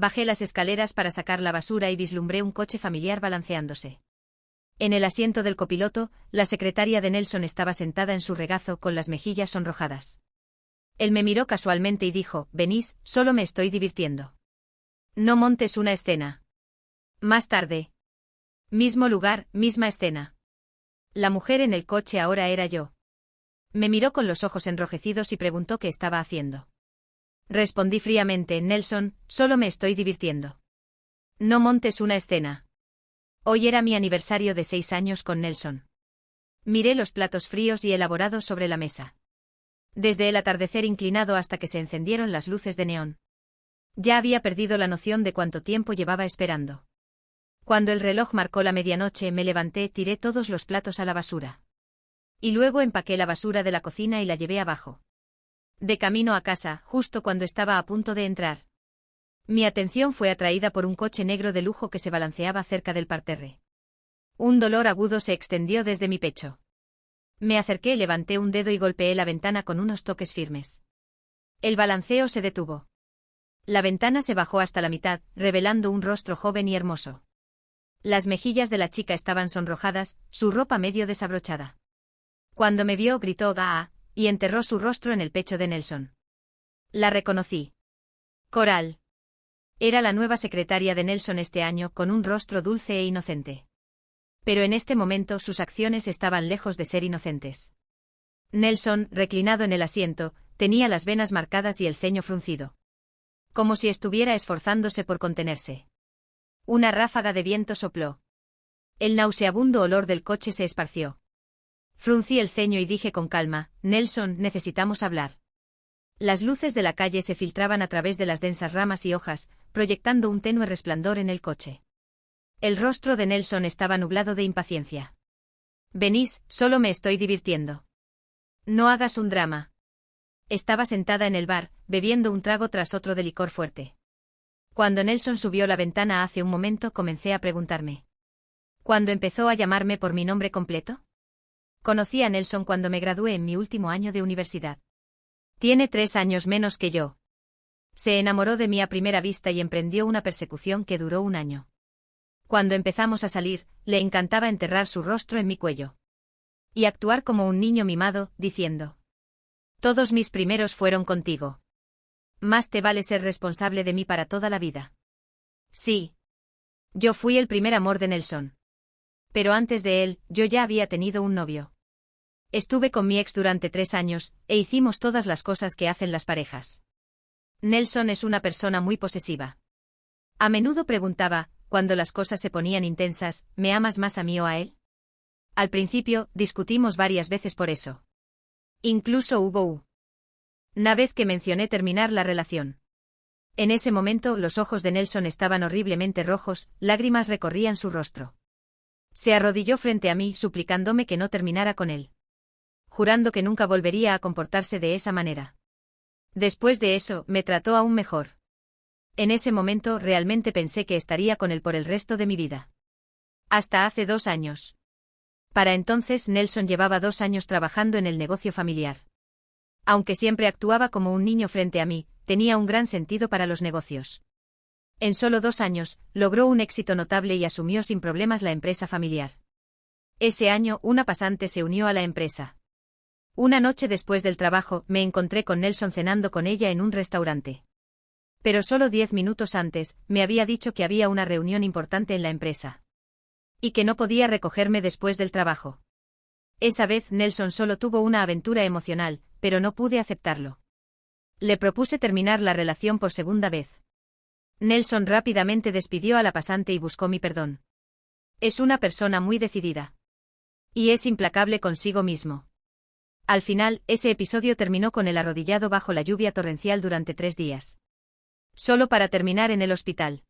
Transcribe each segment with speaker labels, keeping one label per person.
Speaker 1: Bajé las escaleras para sacar la basura y vislumbré un coche familiar balanceándose. En el asiento del copiloto, la secretaria de Nelson estaba sentada en su regazo con las mejillas sonrojadas. Él me miró casualmente y dijo: «Venís, solo me estoy divirtiendo. No montes una escena». Más tarde. Mismo lugar, misma escena. La mujer en el coche ahora era yo. Me miró con los ojos enrojecidos y preguntó qué estaba haciendo. Respondí fríamente: «Nelson, solo me estoy divirtiendo. No montes una escena». Hoy era mi aniversario de 6 años con Nelson. Miré los platos fríos y elaborados sobre la mesa. Desde el atardecer inclinado hasta que se encendieron las luces de neón. Ya había perdido la noción de cuánto tiempo llevaba esperando. Cuando el reloj marcó la medianoche, me levanté, tiré todos los platos a la basura. Y luego empaqué la basura de la cocina y la llevé abajo. De camino a casa, justo cuando estaba a punto de entrar, mi atención fue atraída por un coche negro de lujo que se balanceaba cerca del parterre. Un dolor agudo se extendió desde mi pecho. Me acerqué, levanté un dedo y golpeé la ventana con unos toques firmes. El balanceo se detuvo. La ventana se bajó hasta la mitad, revelando un rostro joven y hermoso. Las mejillas de la chica estaban sonrojadas, su ropa medio desabrochada. Cuando me vio, gritó «¡Ah!» y enterró su rostro en el pecho de Nelson. La reconocí. Coral. Era la nueva secretaria de Nelson este año, con un rostro dulce e inocente. Pero en este momento sus acciones estaban lejos de ser inocentes. Nelson, reclinado en el asiento, tenía las venas marcadas y el ceño fruncido. Como si estuviera esforzándose por contenerse. Una ráfaga de viento sopló. El nauseabundo olor del coche se esparció. Fruncí el ceño y dije con calma: «Nelson, necesitamos hablar». Las luces de la calle se filtraban a través de las densas ramas y hojas, proyectando un tenue resplandor en el coche. El rostro de Nelson estaba nublado de impaciencia. «Venís, solo me estoy divirtiendo. No hagas un drama». Estaba sentada en el bar, bebiendo un trago tras otro de licor fuerte. Cuando Nelson subió la ventana hace un momento, comencé a preguntarme. ¿Cuándo empezó a llamarme por mi nombre completo? Conocí a Nelson cuando me gradué en mi último año de universidad. Tiene 3 años menos que yo. Se enamoró de mí a primera vista y emprendió una persecución que duró 1 año. Cuando empezamos a salir, le encantaba enterrar su rostro en mi cuello. Y actuar como un niño mimado, diciendo: «Todos mis primeros fueron contigo. Más te vale ser responsable de mí para toda la vida». Sí. Yo fui el primer amor de Nelson. Pero antes de él, yo ya había tenido un novio. Estuve con mi ex durante 3 años, e hicimos todas las cosas que hacen las parejas. Nelson es una persona muy posesiva. A menudo preguntaba, cuando las cosas se ponían intensas: «¿Me amas más a mí o a él?». Al principio, discutimos varias veces por eso. Incluso hubo una vez que mencioné terminar la relación. En ese momento, los ojos de Nelson estaban horriblemente rojos, lágrimas recorrían su rostro. Se arrodilló frente a mí, suplicándome que no terminara con él. Jurando que nunca volvería a comportarse de esa manera. Después de eso, me trató aún mejor. En ese momento realmente pensé que estaría con él por el resto de mi vida. Hasta hace 2 años. Para entonces Nelson llevaba 2 años trabajando en el negocio familiar. Aunque siempre actuaba como un niño frente a mí, tenía un gran sentido para los negocios. En solo 2 años, logró un éxito notable y asumió sin problemas la empresa familiar. Ese año, una pasante se unió a la empresa. Una noche después del trabajo, me encontré con Nelson cenando con ella en un restaurante. Pero solo 10 minutos antes, me había dicho que había una reunión importante en la empresa. Y que no podía recogerme después del trabajo. Esa vez Nelson solo tuvo una aventura emocional, pero no pude aceptarlo. Le propuse terminar la relación por segunda vez. Nelson rápidamente despidió a la pasante y buscó mi perdón. Es una persona muy decidida. Y es implacable consigo mismo. Al final, ese episodio terminó con el arrodillado bajo la lluvia torrencial durante 3 días. Solo para terminar en el hospital.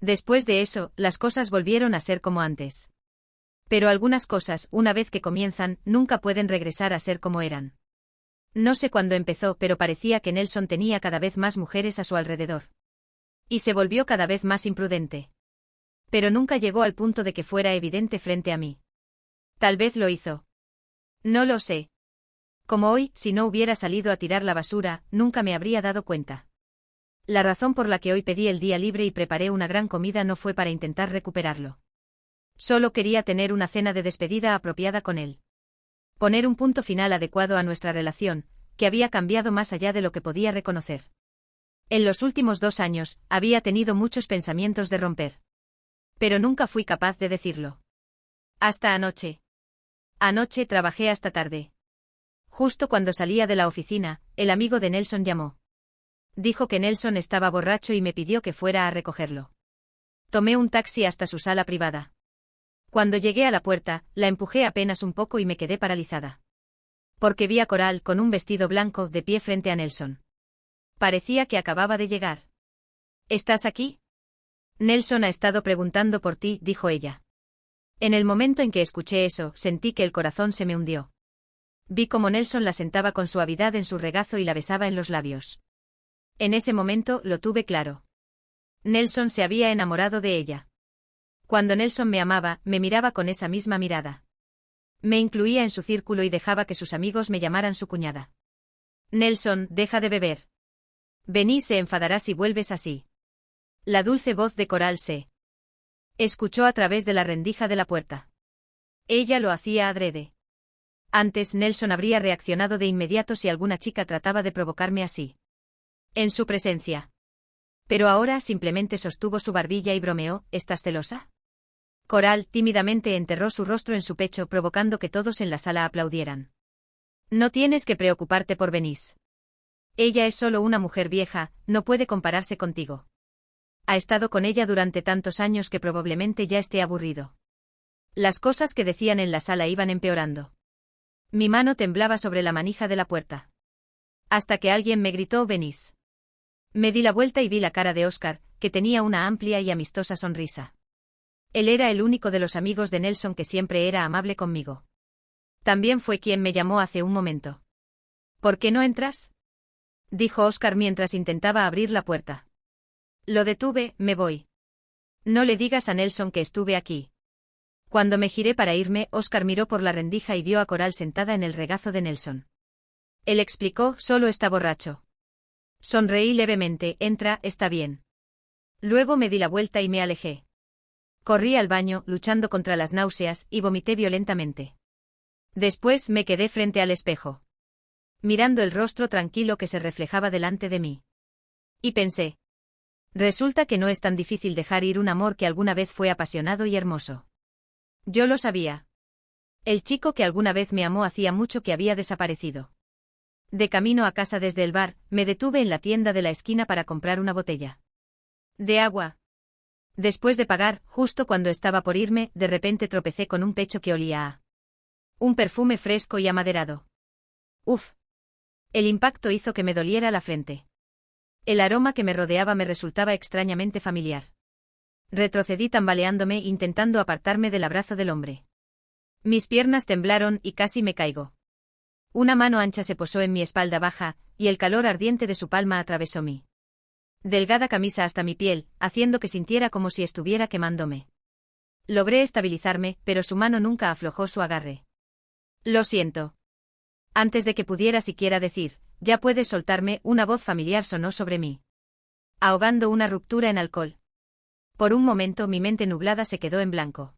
Speaker 1: Después de eso, las cosas volvieron a ser como antes. Pero algunas cosas, una vez que comienzan, nunca pueden regresar a ser como eran. No sé cuándo empezó, pero parecía que Nelson tenía cada vez más mujeres a su alrededor. Y se volvió cada vez más imprudente. Pero nunca llegó al punto de que fuera evidente frente a mí. Tal vez lo hizo. No lo sé. Como hoy, si no hubiera salido a tirar la basura, nunca me habría dado cuenta. La razón por la que hoy pedí el día libre y preparé una gran comida no fue para intentar recuperarlo. Solo quería tener una cena de despedida apropiada con él. Poner un punto final adecuado a nuestra relación, que había cambiado más allá de lo que podía reconocer. En los últimos 2 años, había tenido muchos pensamientos de romper. Pero nunca fui capaz de decirlo. Hasta anoche. Anoche trabajé hasta tarde. Justo cuando salía de la oficina, el amigo de Nelson llamó. Dijo que Nelson estaba borracho y me pidió que fuera a recogerlo. Tomé un taxi hasta su sala privada. Cuando llegué a la puerta, la empujé apenas un poco y me quedé paralizada. Porque vi a Coral con un vestido blanco de pie frente a Nelson. Parecía que acababa de llegar. ¿Estás aquí? Nelson ha estado preguntando por ti, dijo ella. En el momento en que escuché eso, sentí que el corazón se me hundió. Vi cómo Nelson la sentaba con suavidad en su regazo y la besaba en los labios. En ese momento lo tuve claro. Nelson se había enamorado de ella. Cuando Nelson me amaba, me miraba con esa misma mirada. Me incluía en su círculo y dejaba que sus amigos me llamaran su cuñada. Nelson, deja de beber. Benny se enfadará si vuelves así. La dulce voz de Coral se escuchó a través de la rendija de la puerta. Ella lo hacía adrede. Antes Nelson habría reaccionado de inmediato si alguna chica trataba de provocarme así. En su presencia. Pero ahora simplemente sostuvo su barbilla y bromeó, ¿estás celosa? Coral tímidamente enterró su rostro en su pecho provocando que todos en la sala aplaudieran. No tienes que preocuparte por Benisse. Ella es solo una mujer vieja, no puede compararse contigo. Ha estado con ella durante tantos años que probablemente ya esté aburrido. Las cosas que decían en la sala iban empeorando. Mi mano temblaba sobre la manija de la puerta. Hasta que alguien me gritó Benisse. Me di la vuelta y vi la cara de Oscar, que tenía una amplia y amistosa sonrisa. Él era el único de los amigos de Nelson que siempre era amable conmigo. También fue quien me llamó hace un momento. ¿Por qué no entras? Dijo Oscar mientras intentaba abrir la puerta. Lo detuve, me voy. No le digas a Nelson que estuve aquí. Cuando me giré para irme, Oscar miró por la rendija y vio a Coral sentada en el regazo de Nelson. Él explicó, solo está borracho. Sonreí levemente, entra, está bien. Luego me di la vuelta y me alejé. Corrí al baño, luchando contra las náuseas, y vomité violentamente. Después me quedé frente al espejo, mirando el rostro tranquilo que se reflejaba delante de mí. Y pensé. Resulta que no es tan difícil dejar ir un amor que alguna vez fue apasionado y hermoso. Yo lo sabía. El chico que alguna vez me amó hacía mucho que había desaparecido. De camino a casa desde el bar, me detuve en la tienda de la esquina para comprar una botella de agua. Después de pagar, justo cuando estaba por irme, de repente tropecé con un pecho que olía a un perfume fresco y amaderado. Uf. El impacto hizo que me doliera la frente. El aroma que me rodeaba me resultaba extrañamente familiar. Retrocedí tambaleándome intentando apartarme del abrazo del hombre. Mis piernas temblaron y casi me caigo. Una mano ancha se posó en mi espalda baja, y el calor ardiente de su palma atravesó mi delgada camisa hasta mi piel, haciendo que sintiera como si estuviera quemándome. Logré estabilizarme, pero su mano nunca aflojó su agarre. Lo siento. Antes de que pudiera siquiera decir, ya puedes soltarme, una voz familiar sonó sobre mí, ahogando una ruptura en alcohol. Por un momento mi mente nublada se quedó en blanco.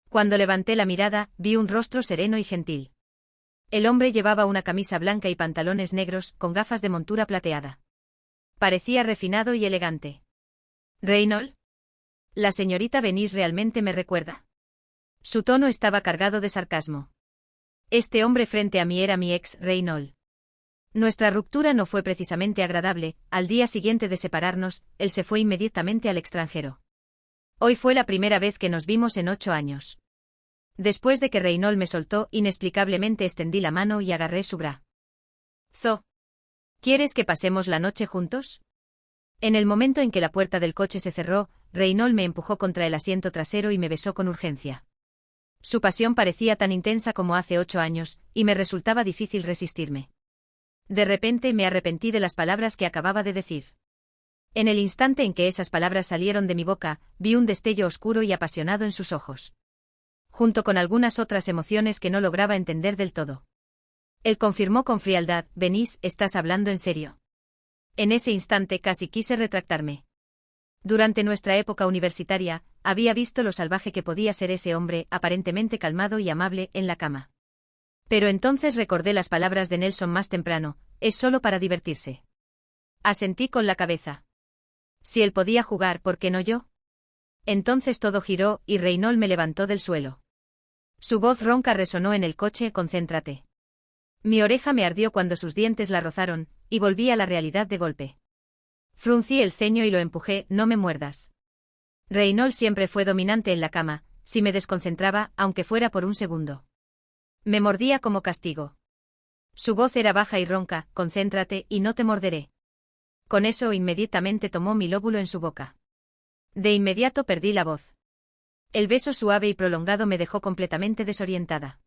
Speaker 1: Cuando levanté la mirada, vi un rostro sereno y gentil. El hombre llevaba una camisa blanca y pantalones negros, con gafas de montura plateada. Parecía refinado y elegante. ¿Reynolds? La señorita Benisse realmente me recuerda. Su tono estaba cargado de sarcasmo. Este hombre frente a mí era mi ex, Reynolds. Nuestra ruptura no fue precisamente agradable, al día siguiente de separarnos, él se fue inmediatamente al extranjero. Hoy fue la primera vez que nos vimos en 8 años. Después de que Reynolds me soltó, inexplicablemente extendí la mano y agarré su brazo. ¿Quieres que pasemos la noche juntos? En el momento en que la puerta del coche se cerró, Reynolds me empujó contra el asiento trasero y me besó con urgencia. Su pasión parecía tan intensa como hace 8 años, y me resultaba difícil resistirme. De repente me arrepentí de las palabras que acababa de decir. En el instante en que esas palabras salieron de mi boca, vi un destello oscuro y apasionado en sus ojos. Junto con algunas otras emociones que no lograba entender del todo. Él confirmó con frialdad, Benisse, ¿estás hablando en serio? En ese instante casi quise retractarme. Durante nuestra época universitaria, había visto lo salvaje que podía ser ese hombre, aparentemente calmado y amable, en la cama. Pero entonces recordé las palabras de Nelson más temprano: es solo para divertirse. Asentí con la cabeza. Si él podía jugar, ¿por qué no yo? Entonces todo giró, y Reynolds me levantó del suelo. Su voz ronca resonó en el coche: concéntrate. Mi oreja me ardió cuando sus dientes la rozaron, y volví a la realidad de golpe. Fruncí el ceño y lo empujé: no me muerdas. Reynolds siempre fue dominante en la cama, si me desconcentraba, aunque fuera por un segundo. Me mordía como castigo. Su voz era baja y ronca: concéntrate, y no te morderé. Con eso inmediatamente tomó mi lóbulo en su boca. De inmediato perdí la voz. El beso suave y prolongado me dejó completamente desorientada.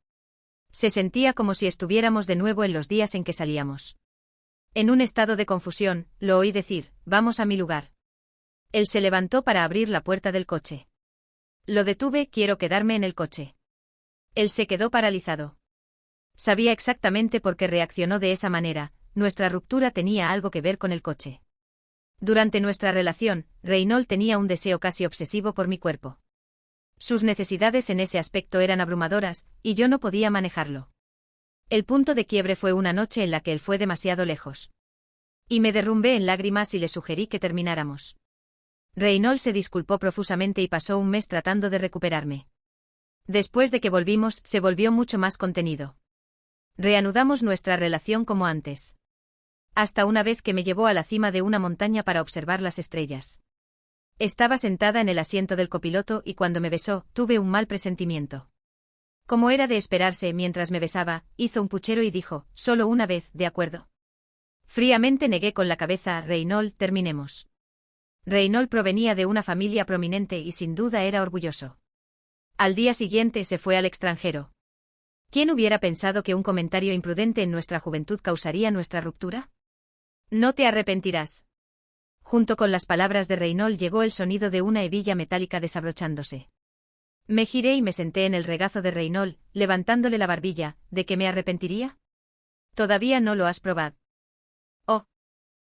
Speaker 1: Se sentía como si estuviéramos de nuevo en los días en que salíamos. En un estado de confusión, lo oí decir: vamos a mi lugar. Él se levantó para abrir la puerta del coche. Lo detuve: quiero quedarme en el coche. Él se quedó paralizado. Sabía exactamente por qué reaccionó de esa manera: nuestra ruptura tenía algo que ver con el coche. Durante nuestra relación, Reynolds tenía un deseo casi obsesivo por mi cuerpo. Sus necesidades en ese aspecto eran abrumadoras, y yo no podía manejarlo. El punto de quiebre fue una noche en la que él fue demasiado lejos. Y me derrumbé en lágrimas y le sugerí que termináramos. Reynolds se disculpó profusamente y pasó un mes tratando de recuperarme. Después de que volvimos, se volvió mucho más contenido. Reanudamos nuestra relación como antes. Hasta una vez que me llevó a la cima de una montaña para observar las estrellas. Estaba sentada en el asiento del copiloto y cuando me besó, tuve un mal presentimiento. Como era de esperarse, mientras me besaba, hizo un puchero y dijo: solo una vez, ¿de acuerdo? Fríamente negué con la cabeza: Reynolds, terminemos. Reynolds provenía de una familia prominente y sin duda era orgulloso. Al día siguiente se fue al extranjero. ¿Quién hubiera pensado que un comentario imprudente en nuestra juventud causaría nuestra ruptura? No te arrepentirás. Junto con las palabras de Reynolds llegó el sonido de una hebilla metálica desabrochándose. Me giré y me senté en el regazo de Reynolds, levantándole la barbilla. ¿De qué me arrepentiría? Todavía no lo has probado. Oh.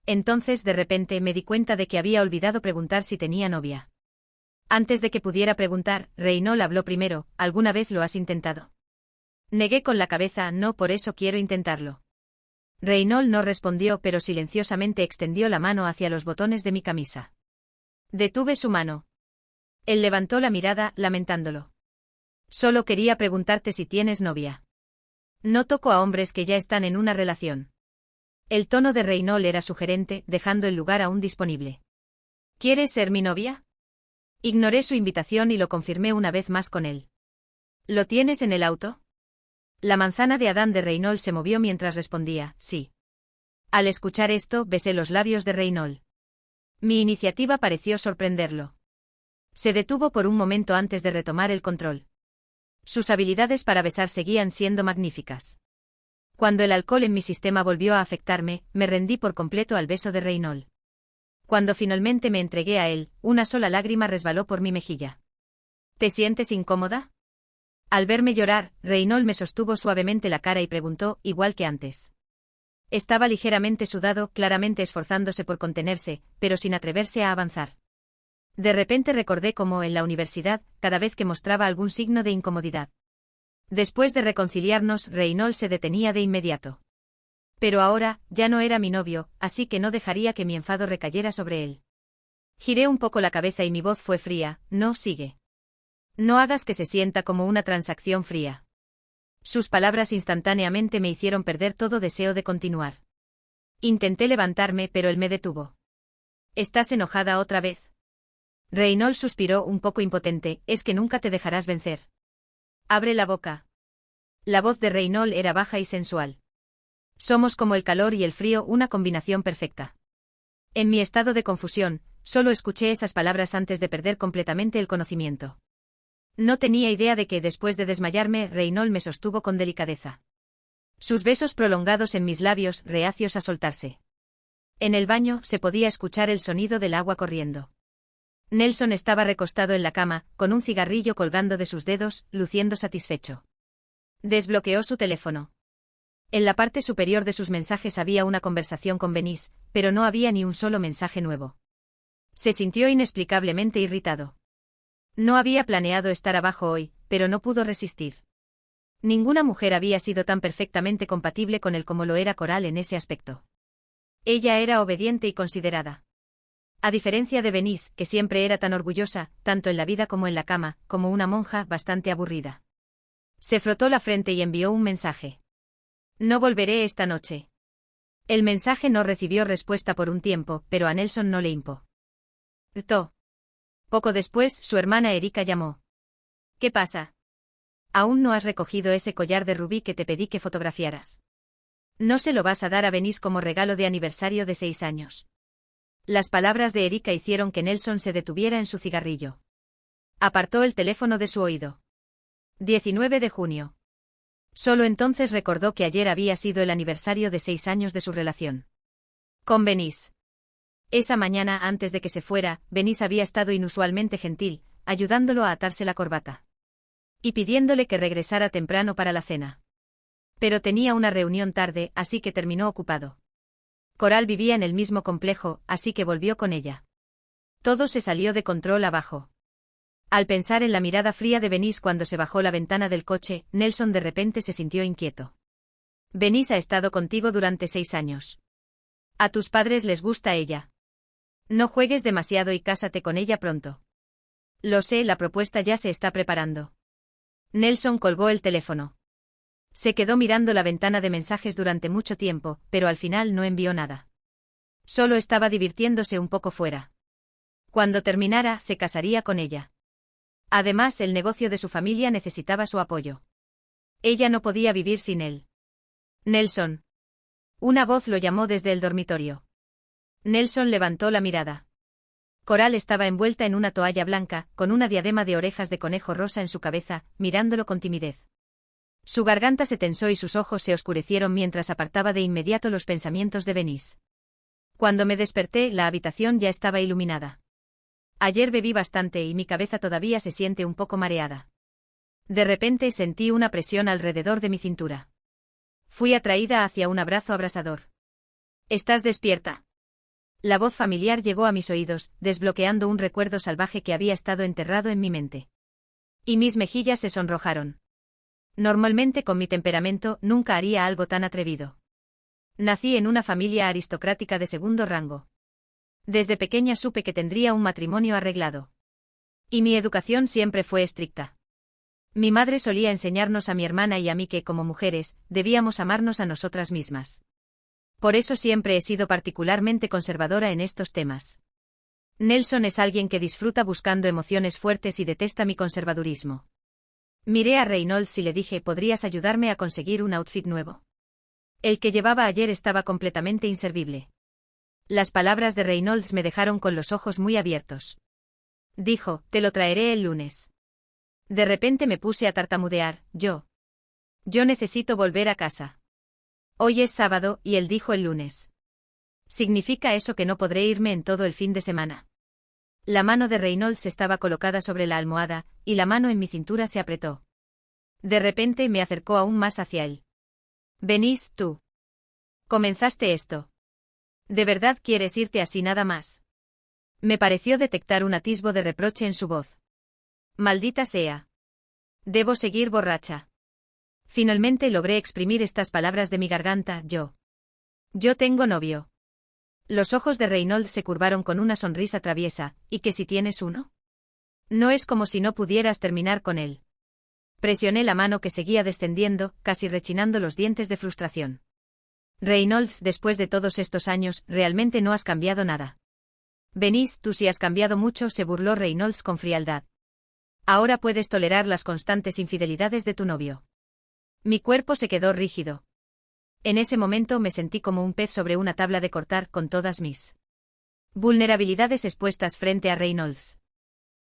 Speaker 1: Entonces de repente me di cuenta de que había olvidado preguntar si tenía novia. Antes de que pudiera preguntar, Reynolds habló primero: ¿alguna vez lo has intentado? Negué con la cabeza: no, por eso quiero intentarlo. Reynolds no respondió, pero silenciosamente extendió la mano hacia los botones de mi camisa. Detuve su mano. Él levantó la mirada, lamentándolo. Solo quería preguntarte si tienes novia. No toco a hombres que ya están en una relación. El tono de Reynolds era sugerente, dejando el lugar aún disponible. ¿Quieres ser mi novia? Ignoré su invitación y lo confirmé una vez más con él. ¿Lo tienes en el auto? La manzana de Adán de Reynolds se movió mientras respondía: sí. Al escuchar esto, besé los labios de Reynolds. Mi iniciativa pareció sorprenderlo. Se detuvo por un momento antes de retomar el control. Sus habilidades para besar seguían siendo magníficas. Cuando el alcohol en mi sistema volvió a afectarme, me rendí por completo al beso de Reynolds. Cuando finalmente me entregué a él, una sola lágrima resbaló por mi mejilla. ¿Te sientes incómoda? Al verme llorar, Reynolds me sostuvo suavemente la cara y preguntó, igual que antes. Estaba ligeramente sudado, claramente esforzándose por contenerse, pero sin atreverse a avanzar. De repente recordé cómo, en la universidad, cada vez que mostraba algún signo de incomodidad. Después de reconciliarnos, Reynolds se detenía de inmediato. Pero ahora, ya no era mi novio, así que no dejaría que mi enfado recayera sobre él. Giré un poco la cabeza y mi voz fue fría: no, sigue. No hagas que se sienta como una transacción fría. Sus palabras instantáneamente me hicieron perder todo deseo de continuar. Intenté levantarme, pero él me detuvo. ¿Estás enojada otra vez? Reynolds suspiró un poco impotente: es que nunca te dejarás vencer. Abre la boca. La voz de Reynolds era baja y sensual. Somos como el calor y el frío, una combinación perfecta. En mi estado de confusión, solo escuché esas palabras antes de perder completamente el conocimiento. No tenía idea de que, después de desmayarme, Reynolds me sostuvo con delicadeza. Sus besos prolongados en mis labios, reacios a soltarse. En el baño se podía escuchar el sonido del agua corriendo. Nelson estaba recostado en la cama, con un cigarrillo colgando de sus dedos, luciendo satisfecho. Desbloqueó su teléfono. En la parte superior de sus mensajes había una conversación con Benisse, pero no había ni un solo mensaje nuevo. Se sintió inexplicablemente irritado. No había planeado estar abajo hoy, pero no pudo resistir. Ninguna mujer había sido tan perfectamente compatible con él como lo era Coral en ese aspecto. Ella era obediente y considerada. A diferencia de Benisse, que siempre era tan orgullosa, tanto en la vida como en la cama, como una monja bastante aburrida. Se frotó la frente y envió un mensaje. No volveré esta noche. El mensaje no recibió respuesta por un tiempo, pero a Nelson no le importó. Poco después, su hermana Erika llamó. ¿Qué pasa? Aún no has recogido ese collar de rubí que te pedí que fotografiaras. ¿No se lo vas a dar a Benisse como regalo de aniversario de 6 años? Las palabras de Erika hicieron que Nelson se detuviera en su cigarrillo. Apartó el teléfono de su oído. 19 de junio. Solo entonces recordó que ayer había sido el aniversario de 6 años de su relación con Benisse. Esa mañana, antes de que se fuera, Benisse había estado inusualmente gentil, ayudándolo a atarse la corbata. Y pidiéndole que regresara temprano para la cena. Pero tenía una reunión tarde, así que terminó ocupado. Coral vivía en el mismo complejo, así que volvió con ella. Todo se salió de control abajo. Al pensar en la mirada fría de Benisse cuando se bajó la ventana del coche, Nelson de repente se sintió inquieto. Benisse ha estado contigo durante 6 años. A tus padres les gusta ella. No juegues demasiado y cásate con ella pronto. Lo sé, la propuesta ya se está preparando. Nelson colgó el teléfono. Se quedó mirando la ventana de mensajes durante mucho tiempo, pero al final no envió nada. Solo estaba divirtiéndose un poco fuera. Cuando terminara, se casaría con ella. Además, el negocio de su familia necesitaba su apoyo. Ella no podía vivir sin él. Nelson. Una voz lo llamó desde el dormitorio. Nelson levantó la mirada. Coral estaba envuelta en una toalla blanca, con una diadema de orejas de conejo rosa en su cabeza, mirándolo con timidez. Su garganta se tensó y sus ojos se oscurecieron mientras apartaba de inmediato los pensamientos de Benisse. Cuando me desperté, la habitación ya estaba iluminada. Ayer bebí bastante y mi cabeza todavía se siente un poco mareada. De repente sentí una presión alrededor de mi cintura. Fui atraída hacia un abrazo abrasador. ¿Estás despierta? La voz familiar llegó a mis oídos, desbloqueando un recuerdo salvaje que había estado enterrado en mi mente. Y mis mejillas se sonrojaron. Normalmente con mi temperamento nunca haría algo tan atrevido. Nací en una familia aristocrática de segundo rango. Desde pequeña supe que tendría un matrimonio arreglado. Y mi educación siempre fue estricta. Mi madre solía enseñarnos a mi hermana y a mí que, como mujeres, debíamos amarnos a nosotras mismas. Por eso siempre he sido particularmente conservadora en estos temas. Nelson es alguien que disfruta buscando emociones fuertes y detesta mi conservadurismo. Miré a Reynolds y le dije: ¿podrías ayudarme a conseguir un outfit nuevo? El que llevaba ayer estaba completamente inservible. Las palabras de Reynolds me dejaron con los ojos muy abiertos. Dijo: te lo traeré el lunes. De repente me puse a tartamudear: Yo necesito volver a casa. Hoy es sábado, y él dijo el lunes. ¿Significa eso que no podré irme en todo el fin de semana? La mano de Reynolds estaba colocada sobre la almohada, y la mano en mi cintura se apretó. De repente me acercó aún más hacia él. Benisse, tú. Comenzaste esto. ¿De verdad quieres irte así nada más? Me pareció detectar un atisbo de reproche en su voz. Maldita sea. Debo seguir borracha. Finalmente logré exprimir estas palabras de mi garganta: Yo tengo novio. Los ojos de Reynolds se curvaron con una sonrisa traviesa. ¿Y que si tienes uno? No es como si no pudieras terminar con él. Presioné la mano que seguía descendiendo, casi rechinando los dientes de frustración. Reynolds, después de todos estos años, realmente no has cambiado nada. Benisse, tú sí has cambiado mucho, se burló Reynolds con frialdad. Ahora puedes tolerar las constantes infidelidades de tu novio. Mi cuerpo se quedó rígido. En ese momento me sentí como un pez sobre una tabla de cortar, con todas mis vulnerabilidades expuestas frente a Reynolds.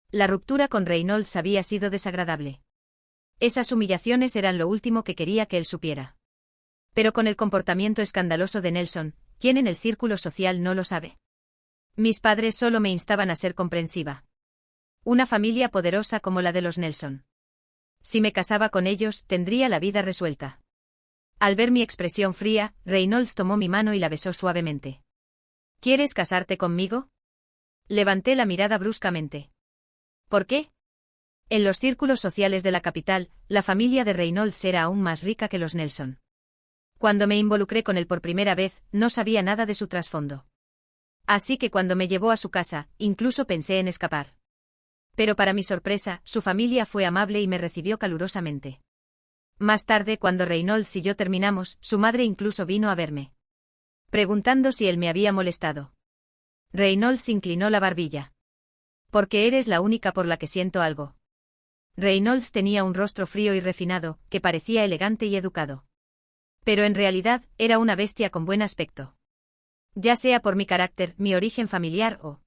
Speaker 1: La ruptura con Reynolds había sido desagradable. Esas humillaciones eran lo último que quería que él supiera. Pero con el comportamiento escandaloso de Nelson, ¿quién en el círculo social no lo sabe? Mis padres solo me instaban a ser comprensiva. Una familia poderosa como la de los Nelson. Si me casaba con ellos, tendría la vida resuelta. Al ver mi expresión fría, Reynolds tomó mi mano y la besó suavemente. ¿Quieres casarte conmigo? Levanté la mirada bruscamente. ¿Por qué? En los círculos sociales de la capital, la familia de Reynolds era aún más rica que los Nelson. Cuando me involucré con él por primera vez, no sabía nada de su trasfondo. Así que cuando me llevó a su casa, incluso pensé en escapar. Pero para mi sorpresa, su familia fue amable y me recibió calurosamente. Más tarde, cuando Reynolds y yo terminamos, su madre incluso vino a verme, preguntando si él me había molestado. Reynolds inclinó la barbilla. Porque eres la única por la que siento algo. Reynolds tenía un rostro frío y refinado, que parecía elegante y educado. Pero en realidad, era una bestia con buen aspecto. Ya sea por mi carácter, mi origen familiar o...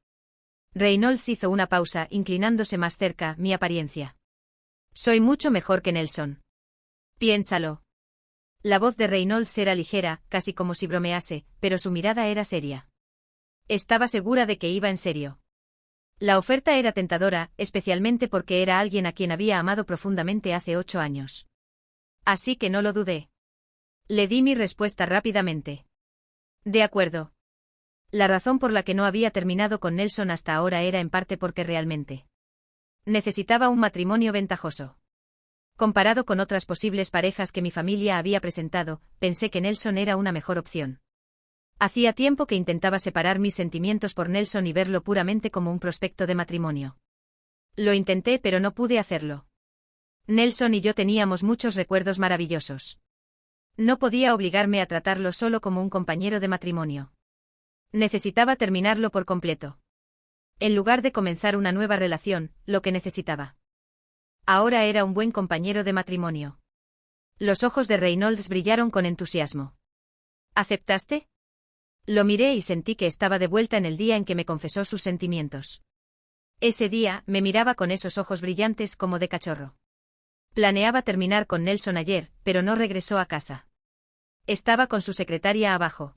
Speaker 1: Reynolds hizo una pausa, inclinándose más cerca, mi apariencia. Soy mucho mejor que Nelson. Piénsalo. La voz de Reynolds era ligera, casi como si bromease, pero su mirada era seria. Estaba segura de que iba en serio. La oferta era tentadora, especialmente porque era alguien a quien había amado profundamente hace 8 años. Así que no lo dudé. Le di mi respuesta rápidamente. De acuerdo. La razón por la que no había terminado con Nelson hasta ahora era en parte porque realmente necesitaba un matrimonio ventajoso. Comparado con otras posibles parejas que mi familia había presentado, pensé que Nelson era una mejor opción. Hacía tiempo que intentaba separar mis sentimientos por Nelson y verlo puramente como un prospecto de matrimonio. Lo intenté, pero no pude hacerlo. Nelson y yo teníamos muchos recuerdos maravillosos. No podía obligarme a tratarlo solo como un compañero de matrimonio. Necesitaba terminarlo por completo. En lugar de comenzar una nueva relación, lo que necesitaba ahora era un buen compañero de matrimonio. Los ojos de Reynolds brillaron con entusiasmo. ¿Aceptaste? Lo miré y sentí que estaba de vuelta en el día en que me confesó sus sentimientos. Ese día, me miraba con esos ojos brillantes como de cachorro. Planeaba terminar con Nelson ayer, pero no regresó a casa. Estaba con su secretaria abajo.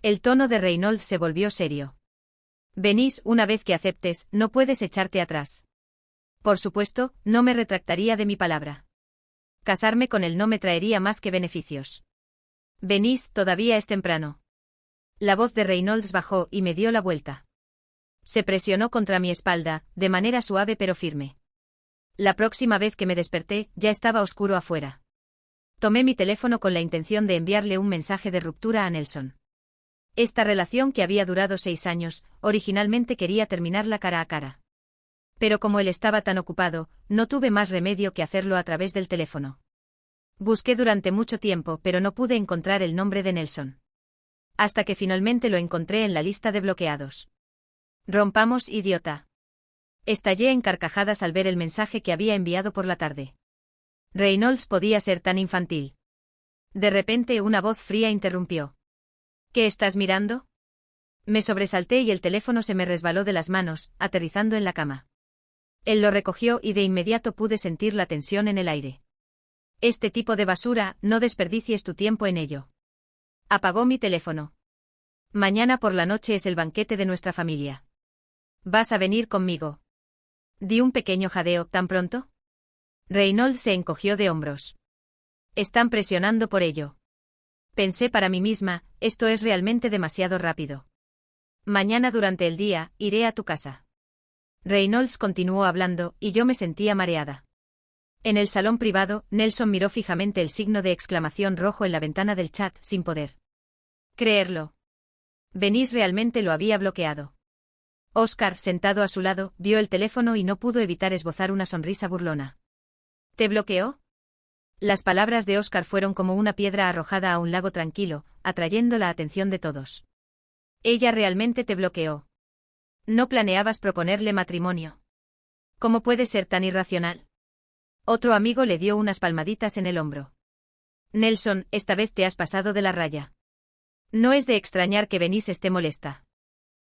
Speaker 1: El tono de Reynolds se volvió serio. Venís, una vez que aceptes, no puedes echarte atrás. Por supuesto, no me retractaría de mi palabra. Casarme con él no me traería más que beneficios. Venís, todavía es temprano. La voz de Reynolds bajó y me dio la vuelta. Se presionó contra mi espalda, de manera suave pero firme. La próxima vez que me desperté, ya estaba oscuro afuera. Tomé mi teléfono con la intención de enviarle un mensaje de ruptura a Nelson. Esta relación que había durado 6 años, originalmente quería terminarla cara a cara. Pero como él estaba tan ocupado, no tuve más remedio que hacerlo a través del teléfono. Busqué durante mucho tiempo, pero no pude encontrar el nombre de Nelson. Hasta que finalmente lo encontré en la lista de bloqueados. Rompamos, idiota. Estallé en carcajadas al ver el mensaje que había enviado por la tarde. Reynolds podía ser tan infantil. De repente una voz fría interrumpió. ¿Qué estás mirando? Me sobresalté y el teléfono se me resbaló de las manos, aterrizando en la cama. Él lo recogió y de inmediato pude sentir la tensión en el aire. Este tipo de basura, no desperdicies tu tiempo en ello. Apagó mi teléfono. Mañana por la noche es el banquete de nuestra familia. ¿Vas a venir conmigo? Di un pequeño jadeo. ¿Tan pronto? Reynolds se encogió de hombros. Están presionando por ello. Pensé para mí misma, esto es realmente demasiado rápido. Mañana durante el día, iré a tu casa. Reynolds continuó hablando, y yo me sentía mareada. En el salón privado, Nelson miró fijamente el signo de exclamación rojo en la ventana del chat, sin poder creerlo. Venís realmente lo había bloqueado. Oscar, sentado a su lado, vio el teléfono y no pudo evitar esbozar una sonrisa burlona. ¿Te bloqueó? Las palabras de Oscar fueron como una piedra arrojada a un lago tranquilo, atrayendo la atención de todos. Ella realmente te bloqueó. ¿No planeabas proponerle matrimonio? ¿Cómo puede ser tan irracional? Otro amigo le dio unas palmaditas en el hombro. Nelson, esta vez te has pasado de la raya. No es de extrañar que Venís esté molesta.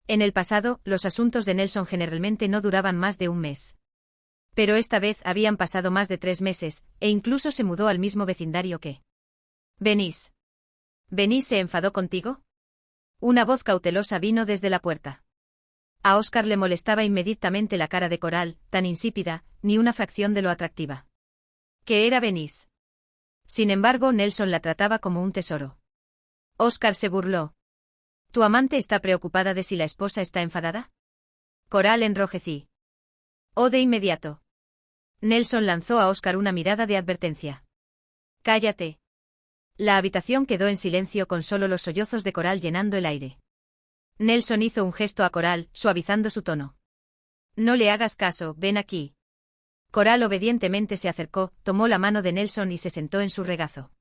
Speaker 1: En el pasado, los asuntos de Nelson generalmente no duraban más de un mes. Pero esta vez habían pasado más de 3 meses, e incluso se mudó al mismo vecindario que Venís. ¿Venís se enfadó contigo? Una voz cautelosa vino desde la puerta. A Oscar le molestaba inmediatamente la cara de Coral, tan insípida, ni una fracción de lo atractiva. ¿Qué era Venís? Sin embargo, Nelson la trataba como un tesoro. Oscar se burló. ¿Tu amante está preocupada de si la esposa está enfadada? Coral enrojecí. Oh, de inmediato. Nelson lanzó a Oscar una mirada de advertencia. Cállate. La habitación quedó en silencio con solo los sollozos de Coral llenando el aire. Nelson hizo un gesto a Coral, suavizando su tono. No le hagas caso, ven aquí. Coral obedientemente se acercó, tomó la mano de Nelson y se sentó en su regazo.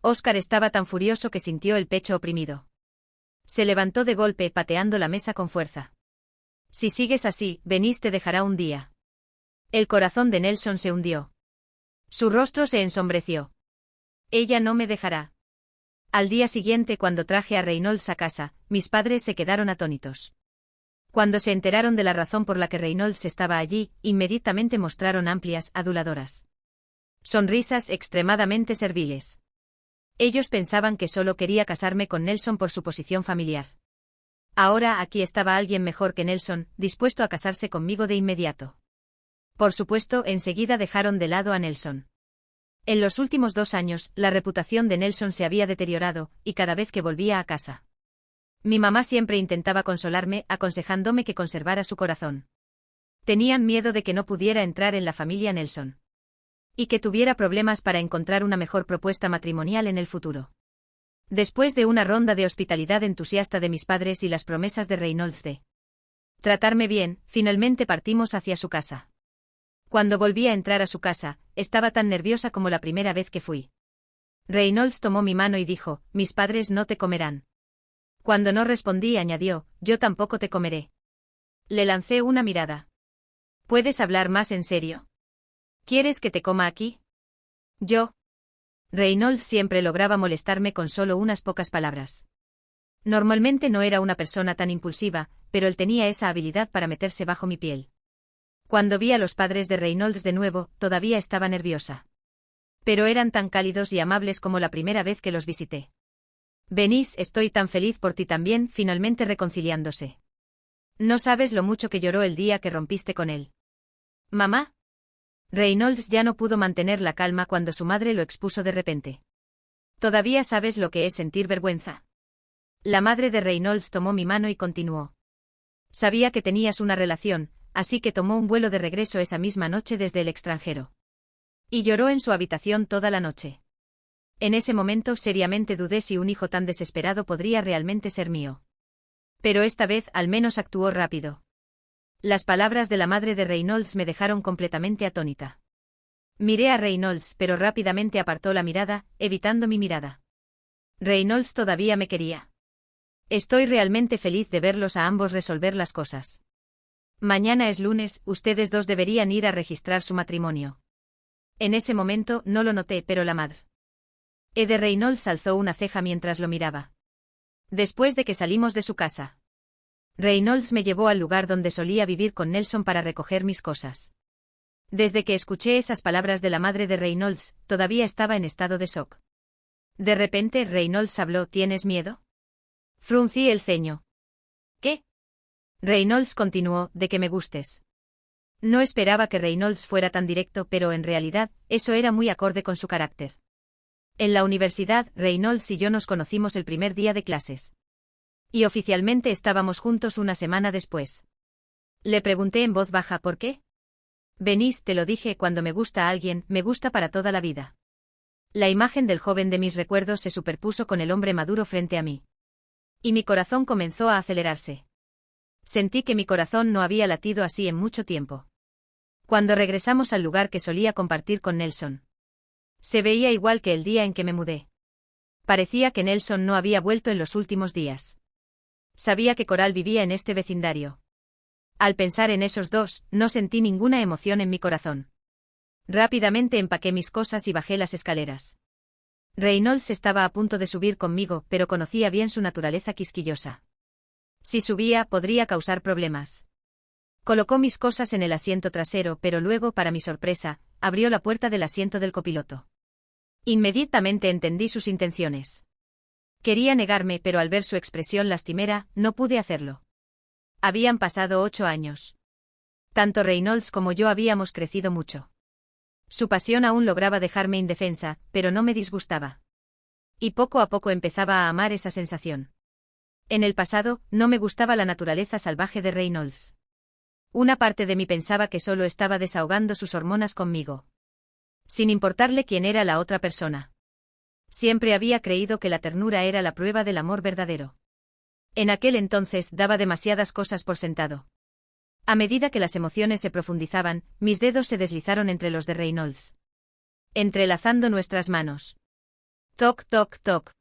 Speaker 1: Oscar estaba tan furioso que sintió el pecho oprimido. Se levantó de golpe, pateando la mesa con fuerza. Si sigues así, Benís te dejará un día. El corazón de Nelson se hundió. Su rostro se ensombreció. Ella no me dejará. Al día siguiente, cuando traje a Reynolds a casa, mis padres se quedaron atónitos. Cuando se enteraron de la razón por la que Reynolds estaba allí, inmediatamente mostraron amplias, aduladoras sonrisas extremadamente serviles. Ellos pensaban que solo quería casarme con Nelson por su posición familiar. Ahora aquí estaba alguien mejor que Nelson, dispuesto a casarse conmigo de inmediato. Por supuesto, enseguida dejaron de lado a Nelson. En los últimos 2 años, la reputación de Nelson se había deteriorado, y cada vez que volvía a casa, mi mamá siempre intentaba consolarme, aconsejándome que conservara su corazón. Tenían miedo de que no pudiera entrar en la familia Nelson. Y que tuviera problemas para encontrar una mejor propuesta matrimonial en el futuro. Después de una ronda de hospitalidad entusiasta de mis padres y las promesas de Reynolds de tratarme bien, finalmente partimos hacia su casa. Cuando volví a entrar a su casa, estaba tan nerviosa como la primera vez que fui. Reynolds tomó mi mano y dijo, mis padres no te comerán. Cuando no respondí, añadió, yo tampoco te comeré. Le lancé una mirada. ¿Puedes hablar más en serio? ¿Quieres que te coma aquí? Yo. Reynolds siempre lograba molestarme con solo unas pocas palabras. Normalmente no era una persona tan impulsiva, pero él tenía esa habilidad para meterse bajo mi piel. Cuando vi a los padres de Reynolds de nuevo, todavía estaba nerviosa. Pero eran tan cálidos y amables como la primera vez que los visité. Benís, estoy tan feliz por ti también, finalmente reconciliándose. No sabes lo mucho que lloró el día que rompiste con él. ¿Mamá? Reynolds ya no pudo mantener la calma cuando su madre lo expuso de repente. ¿Todavía sabes lo que es sentir vergüenza? La madre de Reynolds tomó mi mano y continuó. Sabía que tenías una relación, así que tomó un vuelo de regreso esa misma noche desde el extranjero. Y lloró en su habitación toda la noche. En ese momento seriamente dudé si un hijo tan desesperado podría realmente ser mío. Pero esta vez al menos actuó rápido. Las palabras de la madre de Reynolds me dejaron completamente atónita. Miré a Reynolds, pero rápidamente apartó la mirada, evitando mi mirada. Reynolds todavía me quería. Estoy realmente feliz de verlos a ambos resolver las cosas. Mañana es lunes, ustedes dos deberían ir a registrar su matrimonio. En ese momento no lo noté, pero la madre de Reynolds alzó una ceja mientras lo miraba. Después de que salimos de su casa, Reynolds me llevó al lugar donde solía vivir con Nelson para recoger mis cosas. Desde que escuché esas palabras de la madre de Reynolds, todavía estaba en estado de shock. De repente Reynolds habló, ¿tienes miedo? Fruncí el ceño. ¿Qué? Reynolds continuó, de que me gustes. No esperaba que Reynolds fuera tan directo, pero en realidad, eso era muy acorde con su carácter. En la universidad, Reynolds y yo nos conocimos el primer día de clases. Y oficialmente estábamos juntos una semana después. Le pregunté en voz baja, ¿por qué? Benís, te lo dije, cuando me gusta a alguien, me gusta para toda la vida. La imagen del joven de mis recuerdos se superpuso con el hombre maduro frente a mí. Y mi corazón comenzó a acelerarse. Sentí que mi corazón no había latido así en mucho tiempo. Cuando regresamos al lugar que solía compartir con Nelson, se veía igual que el día en que me mudé. Parecía que Nelson no había vuelto en los últimos días. Sabía que Coral vivía en este vecindario. Al pensar en esos dos, no sentí ninguna emoción en mi corazón. Rápidamente empaqué mis cosas y bajé las escaleras. Reynolds estaba a punto de subir conmigo, pero conocía bien su naturaleza quisquillosa. Si subía, podría causar problemas. Colocó mis cosas en el asiento trasero, pero luego, para mi sorpresa, abrió la puerta del asiento del copiloto. Inmediatamente entendí sus intenciones. Quería negarme, pero al ver su expresión lastimera, no pude hacerlo. Habían pasado 8 años. Tanto Reynolds como yo habíamos crecido mucho. Su pasión aún lograba dejarme indefensa, pero no me disgustaba. Y poco a poco empezaba a amar esa sensación. En el pasado, no me gustaba la naturaleza salvaje de Reynolds. Una parte de mí pensaba que solo estaba desahogando sus hormonas conmigo. Sin importarle quién era la otra persona. Siempre había creído que la ternura era la prueba del amor verdadero. En aquel entonces daba demasiadas cosas por sentado. A medida que las emociones se profundizaban, mis dedos se deslizaron entre los de Reynolds. Entrelazando nuestras manos. Toc, toc, toc.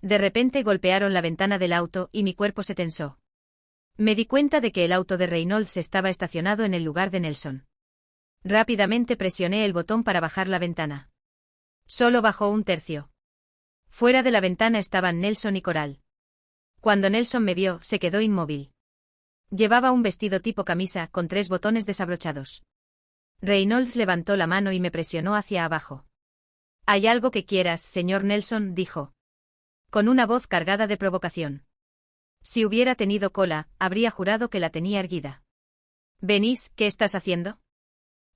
Speaker 1: De repente golpearon la ventana del auto y mi cuerpo se tensó. Me di cuenta de que el auto de Reynolds estaba estacionado en el lugar de Nelson. Rápidamente presioné el botón para bajar la ventana. Solo bajó un tercio. Fuera de la ventana estaban Nelson y Coral. Cuando Nelson me vio, se quedó inmóvil. Llevaba un vestido tipo camisa con 3 botones desabrochados. Reynolds levantó la mano y me presionó hacia abajo. «¿Hay algo que quieras, señor Nelson?», dijo. Con una voz cargada de provocación. Si hubiera tenido cola, habría jurado que la tenía erguida. «Venís, ¿qué estás haciendo?».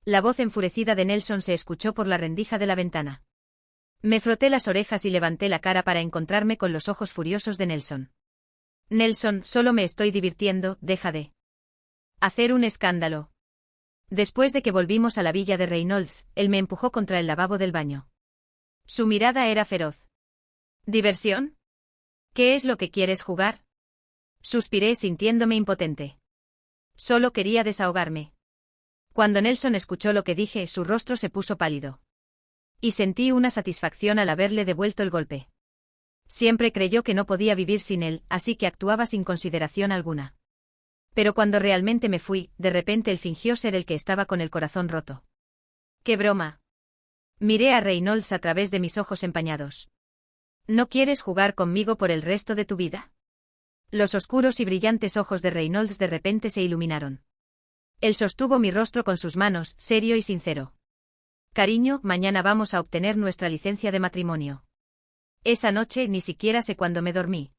Speaker 1: La voz enfurecida de Nelson se escuchó por la rendija de la ventana. Me froté las orejas y levanté la cara para encontrarme con los ojos furiosos de Nelson. «Nelson, solo me estoy divirtiendo, deja de hacer un escándalo». Después de que volvimos a la villa de Reynolds, él me empujó contra el lavabo del baño. Su mirada era feroz. «¿Diversión? ¿Qué es lo que quieres jugar?». Suspiré sintiéndome impotente. Solo quería desahogarme. Cuando Nelson escuchó lo que dije, su rostro se puso pálido. Y sentí una satisfacción al haberle devuelto el golpe. Siempre creyó que no podía vivir sin él, así que actuaba sin consideración alguna. Pero cuando realmente me fui, de repente él fingió ser el que estaba con el corazón roto. ¡Qué broma! Miré a Reynolds a través de mis ojos empañados. ¿No quieres jugar conmigo por el resto de tu vida? Los oscuros y brillantes ojos de Reynolds de repente se iluminaron. Él sostuvo mi rostro con sus manos, serio y sincero. «Cariño, mañana vamos a obtener nuestra licencia de matrimonio». Esa noche ni siquiera sé cuándo me dormí.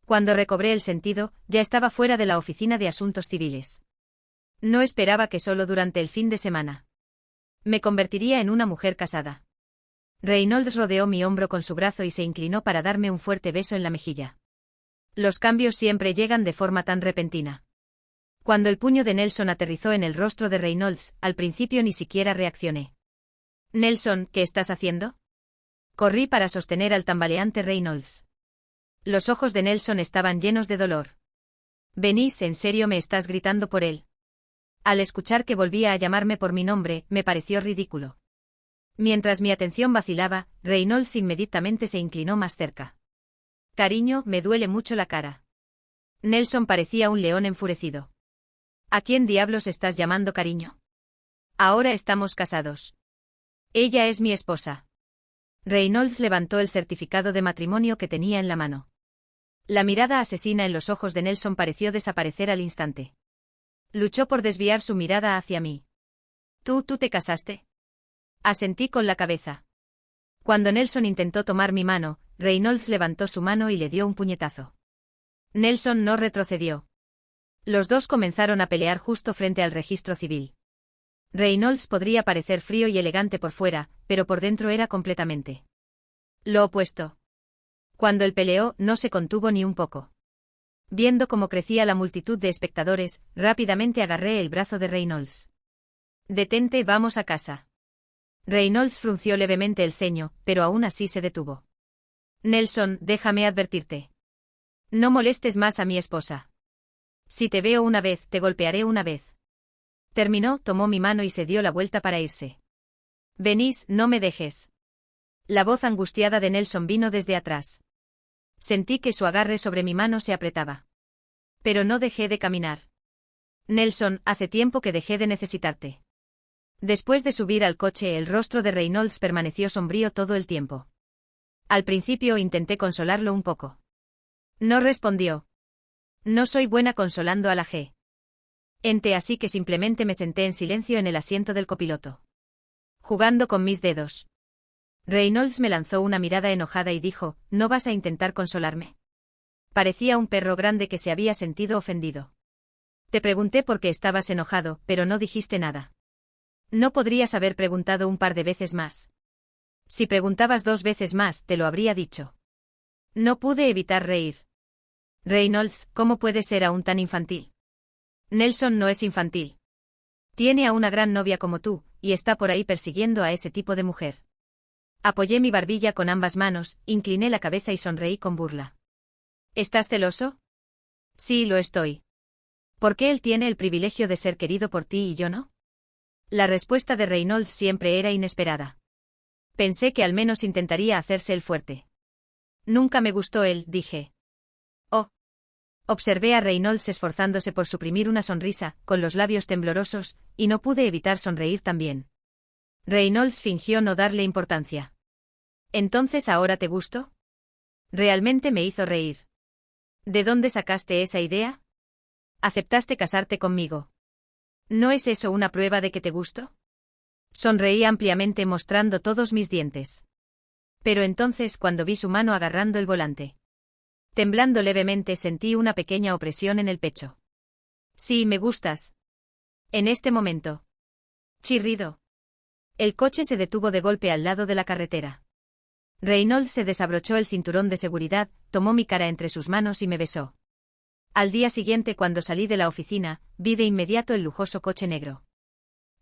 Speaker 1: Cuando recobré el sentido, ya estaba fuera de la oficina de asuntos civiles. No esperaba que solo durante el fin de semana me convertiría en una mujer casada. Reynolds rodeó mi hombro con su brazo y se inclinó para darme un fuerte beso en la mejilla. Los cambios siempre llegan de forma tan repentina. Cuando el puño de Nelson aterrizó en el rostro de Reynolds, al principio ni siquiera reaccioné. «Nelson, ¿qué estás haciendo?». Corrí para sostener al tambaleante Reynolds. Los ojos de Nelson estaban llenos de dolor. «¿Venís, en serio me estás gritando por él?». Al escuchar que volvía a llamarme por mi nombre, me pareció ridículo. Mientras mi atención vacilaba, Reynolds inmediatamente se inclinó más cerca. «Cariño, me duele mucho la cara». Nelson parecía un león enfurecido. «¿A quién diablos estás llamando cariño? Ahora estamos casados. Ella es mi esposa». Reynolds levantó el certificado de matrimonio que tenía en la mano. La mirada asesina en los ojos de Nelson pareció desaparecer al instante. Luchó por desviar su mirada hacia mí. ¿Tú te casaste?». Asentí con la cabeza. Cuando Nelson intentó tomar mi mano, Reynolds levantó su mano y le dio un puñetazo. Nelson no retrocedió. Los dos comenzaron a pelear justo frente al registro civil. Reynolds podría parecer frío y elegante por fuera, pero por dentro era completamente lo opuesto. Cuando él peleó, no se contuvo ni un poco. Viendo cómo crecía la multitud de espectadores, rápidamente agarré el brazo de Reynolds. «Detente, vamos a casa». Reynolds frunció levemente el ceño, pero aún así se detuvo. «Nelson, déjame advertirte. No molestes más a mi esposa. Si te veo una vez, te golpearé una vez». Terminó, tomó mi mano y se dio la vuelta para irse. «Venís, no me dejes». La voz angustiada de Nelson vino desde atrás. Sentí que su agarre sobre mi mano se apretaba. Pero no dejé de caminar. «Nelson, hace tiempo que dejé de necesitarte». Después de subir al coche, el rostro de Reynolds permaneció sombrío todo el tiempo. Al principio intenté consolarlo un poco. No respondió. No soy buena consolando a la gente, así que simplemente me senté en silencio en el asiento del copiloto. Jugando con mis dedos. Reynolds me lanzó una mirada enojada y dijo, ¿no vas a intentar consolarme? Parecía un perro grande que se había sentido ofendido. Te pregunté por qué estabas enojado, pero no dijiste nada. No podrías haber preguntado un par de veces más. Si preguntabas 2 veces más, te lo habría dicho. No pude evitar reír. Reynolds, ¿cómo puede ser aún tan infantil? Nelson no es infantil. Tiene a una gran novia como tú, y está por ahí persiguiendo a ese tipo de mujer. Apoyé mi barbilla con ambas manos, incliné la cabeza y sonreí con burla. ¿Estás celoso? Sí, lo estoy. ¿Por qué él tiene el privilegio de ser querido por ti y yo no? La respuesta de Reynolds siempre era inesperada. Pensé que al menos intentaría hacerse el fuerte. Nunca me gustó él, dije. Oh. Observé a Reynolds esforzándose por suprimir una sonrisa, con los labios temblorosos, y no pude evitar sonreír también. Reynolds fingió no darle importancia. ¿Entonces ahora te gusto? Realmente me hizo reír. ¿De dónde sacaste esa idea? ¿Aceptaste casarte conmigo? ¿No es eso una prueba de que te gusto? Sonreí ampliamente mostrando todos mis dientes. Pero entonces cuando vi su mano agarrando el volante. Temblando levemente sentí una pequeña opresión en el pecho. Sí, me gustas. En este momento. Chirrido. El coche se detuvo de golpe al lado de la carretera. Reynolds se desabrochó el cinturón de seguridad, tomó mi cara entre sus manos y me besó. Al día siguiente, cuando salí de la oficina, vi de inmediato el lujoso coche negro.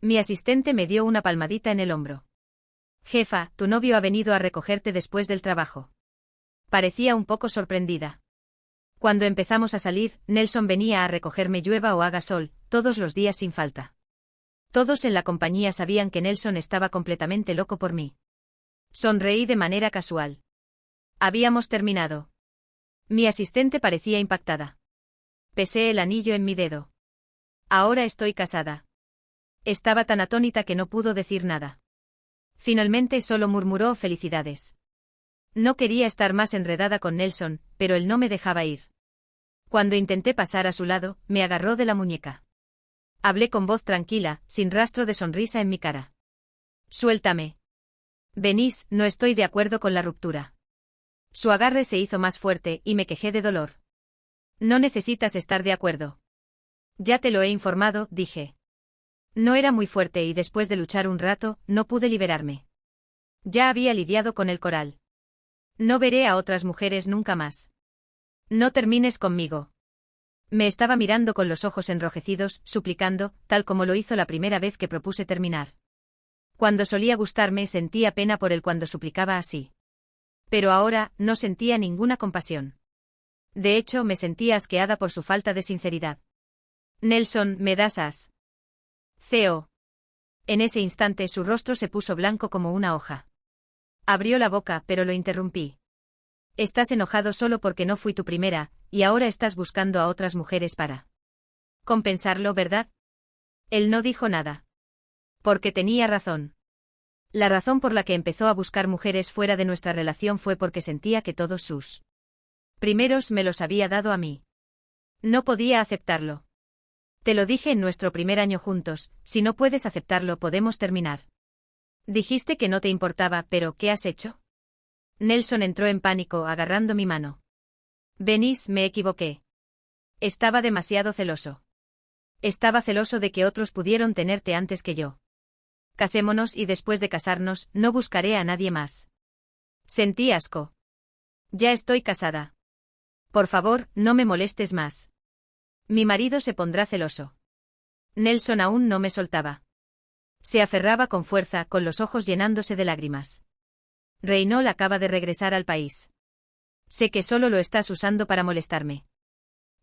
Speaker 1: Mi asistente me dio una palmadita en el hombro. Jefa, tu novio ha venido a recogerte después del trabajo. Parecía un poco sorprendida. Cuando empezamos a salir, Nelson venía a recogerme llueva o haga sol, todos los días sin falta. Todos en la compañía sabían que Nelson estaba completamente loco por mí. Sonreí de manera casual. Habíamos terminado. Mi asistente parecía impactada. Pesé el anillo en mi dedo. Ahora estoy casada. Estaba tan atónita que no pudo decir nada. Finalmente solo murmuró felicidades. No quería estar más enredada con Nelson, pero él no me dejaba ir. Cuando intenté pasar a su lado, me agarró de la muñeca. Hablé con voz tranquila, sin rastro de sonrisa en mi cara. Suéltame. Venís, no estoy de acuerdo con la ruptura. Su agarre se hizo más fuerte y me quejé de dolor. No necesitas estar de acuerdo. Ya te lo he informado, dije. No era muy fuerte y después de luchar un rato, no pude liberarme. Ya había lidiado con el coral. No veré a otras mujeres nunca más. No termines conmigo. Me estaba mirando con los ojos enrojecidos, suplicando, tal como lo hizo la primera vez que propuse terminar. Cuando solía gustarme sentía pena por él cuando suplicaba así. Pero ahora, no sentía ninguna compasión. De hecho, me sentía asqueada por su falta de sinceridad. Nelson, ¿me das as? Theo. En ese instante su rostro se puso blanco como una hoja. Abrió la boca, pero lo interrumpí. Estás enojado solo porque no fui tu primera, y ahora estás buscando a otras mujeres para compensarlo, ¿verdad? Él no dijo nada. Porque tenía razón. La razón por la que empezó a buscar mujeres fuera de nuestra relación fue porque sentía que todos sus primeros me los había dado a mí. No podía aceptarlo. Te lo dije en nuestro primer año juntos, si no puedes aceptarlo podemos terminar. Dijiste que no te importaba, pero ¿qué has hecho? Nelson entró en pánico, agarrando mi mano. Venís, me equivoqué. Estaba demasiado celoso. Estaba celoso de que otros pudieron tenerte antes que yo. Casémonos y después de casarnos, no buscaré a nadie más. Sentí asco. Ya estoy casada. Por favor, no me molestes más. Mi marido se pondrá celoso. Nelson aún no me soltaba. Se aferraba con fuerza, con los ojos llenándose de lágrimas. Reynolds acaba de regresar al país. Sé que solo lo estás usando para molestarme.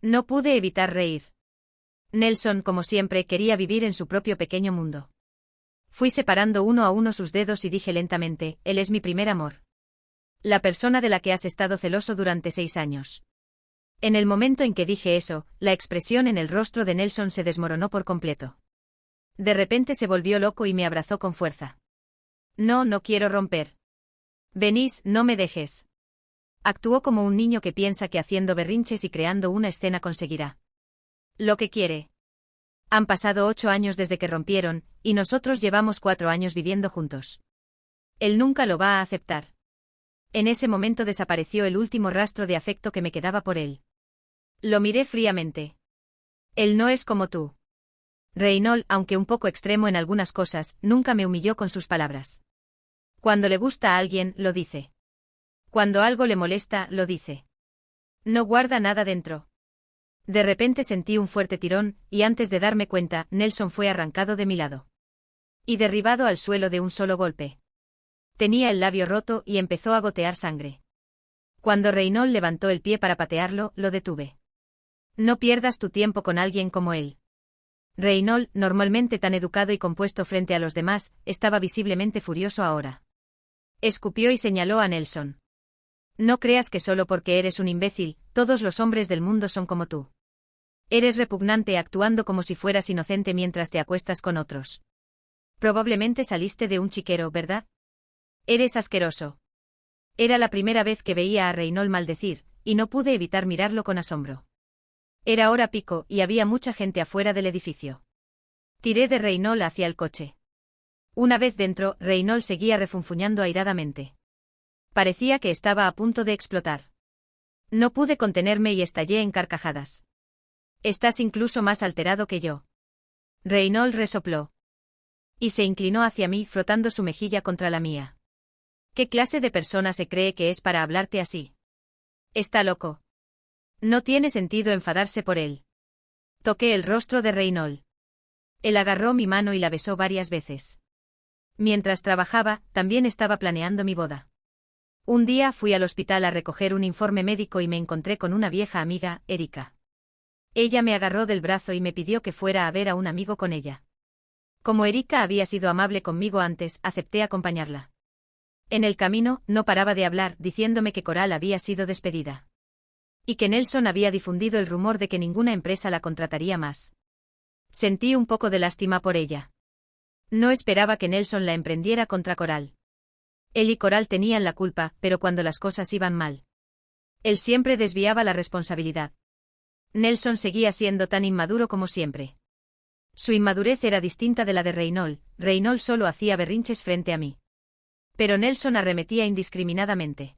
Speaker 1: No pude evitar reír. Nelson, como siempre, quería vivir en su propio pequeño mundo. Fui separando uno a uno sus dedos y dije lentamente, él es mi primer amor. La persona de la que has estado celoso durante 6 años. En el momento en que dije eso, la expresión en el rostro de Nelson se desmoronó por completo. De repente se volvió loco y me abrazó con fuerza. No, no quiero romper. Venís, no me dejes. Actuó como un niño que piensa que haciendo berrinches y creando una escena conseguirá lo que quiere. Han pasado 8 años desde que rompieron, y nosotros llevamos 4 años viviendo juntos. Él nunca lo va a aceptar. En ese momento desapareció el último rastro de afecto que me quedaba por él. Lo miré fríamente. Él no es como tú. Reynolds, aunque un poco extremo en algunas cosas, nunca me humilló con sus palabras. Cuando le gusta a alguien, lo dice. Cuando algo le molesta, lo dice. No guarda nada dentro. De repente sentí un fuerte tirón, y antes de darme cuenta, Nelson fue arrancado de mi lado. Y derribado al suelo de un solo golpe. Tenía el labio roto y empezó a gotear sangre. Cuando Reynolds levantó el pie para patearlo, lo detuve. No pierdas tu tiempo con alguien como él. Reynolds, normalmente tan educado y compuesto frente a los demás, estaba visiblemente furioso ahora. Escupió y señaló a Nelson. No creas que solo porque eres un imbécil, todos los hombres del mundo son como tú. Eres repugnante actuando como si fueras inocente mientras te acuestas con otros. Probablemente saliste de un chiquero, ¿verdad? Eres asqueroso. Era la primera vez que veía a Reynolds maldecir, y no pude evitar mirarlo con asombro. Era hora pico y había mucha gente afuera del edificio. Tiré de Reynolds hacia el coche. Una vez dentro, Reynolds seguía refunfuñando airadamente. Parecía que estaba a punto de explotar. No pude contenerme y estallé en carcajadas. Estás incluso más alterado que yo. Reynolds resopló. Y se inclinó hacia mí frotando su mejilla contra la mía. ¿Qué clase de persona se cree que es para hablarte así? Está loco. No tiene sentido enfadarse por él. Toqué el rostro de Reynolds. Él agarró mi mano y la besó varias veces. Mientras trabajaba, también estaba planeando mi boda. Un día fui al hospital a recoger un informe médico y me encontré con una vieja amiga, Erika. Ella me agarró del brazo y me pidió que fuera a ver a un amigo con ella. Como Erika había sido amable conmigo antes, acepté acompañarla. En el camino, no paraba de hablar, diciéndome que Coral había sido despedida. Y que Nelson había difundido el rumor de que ninguna empresa la contrataría más. Sentí un poco de lástima por ella. No esperaba que Nelson la emprendiera contra Coral. Él y Coral tenían la culpa, pero cuando las cosas iban mal. Él siempre desviaba la responsabilidad. Nelson seguía siendo tan inmaduro como siempre. Su inmadurez era distinta de la de Reynolds. Reynolds solo hacía berrinches frente a mí. Pero Nelson arremetía indiscriminadamente.